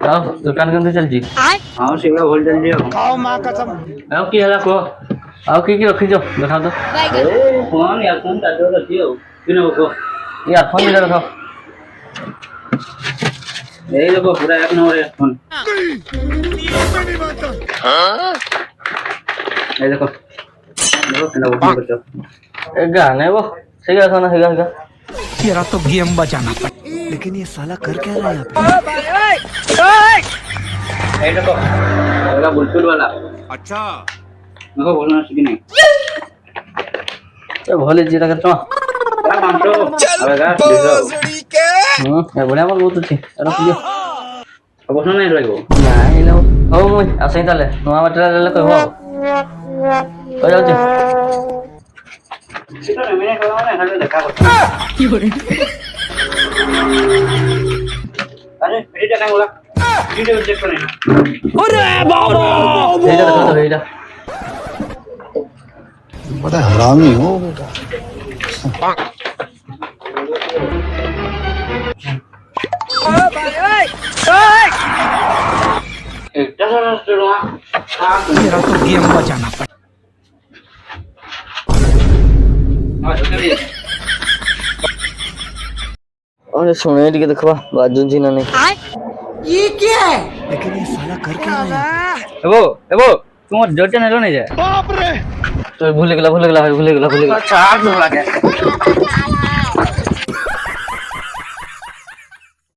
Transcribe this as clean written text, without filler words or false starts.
आओ दुकान के चल जी हां सिंगा बोल जल्दी आओ मां कसम आओ की हला को आओ की रखी जो देखा तो ए फोन या फोन का दो रखियो किने को यार फोन इधर रखो ए देखो पूरा एक नंबर है फोन ए देखो किने को फोन करছো ए गाने वो सीधा था ना सीधा तेरा तो गेम बचाना पड़ लेकिन ये साला कर क्या रहा है यहाँ पे ए देखो ये बुलबुल वाला अच्छा देखो बोलना सीखी नहीं ए भोले जी लगा तो क्या काम तो अबे गा देखो ए बढ़िया बोल बहुत अच्छी रख दियो अब बोलना नहीं लगो नहीं लो ओ मुई आसे ताले नुआ मटेरियल ले को हो जाओ जी सीधा मैंने कहा ना खाली देखा को अरे एडिट काय बोला वीडियो चेक कर ना अरे बाबा एटा देखो तो एटा बड़ा हरामी हो बेटा एकटा सारा चलवा तेरा तो गेम बचाना पड़ अरे सुने टिके देखबा बाजू जी ना नहीं ये क्या है लेकिन ये साला कर क्या रहा है यहाँ एबो तुम जोटे नहीं लो नहीं जाए बाप रे तो भूल गेला चार दूंगा क्या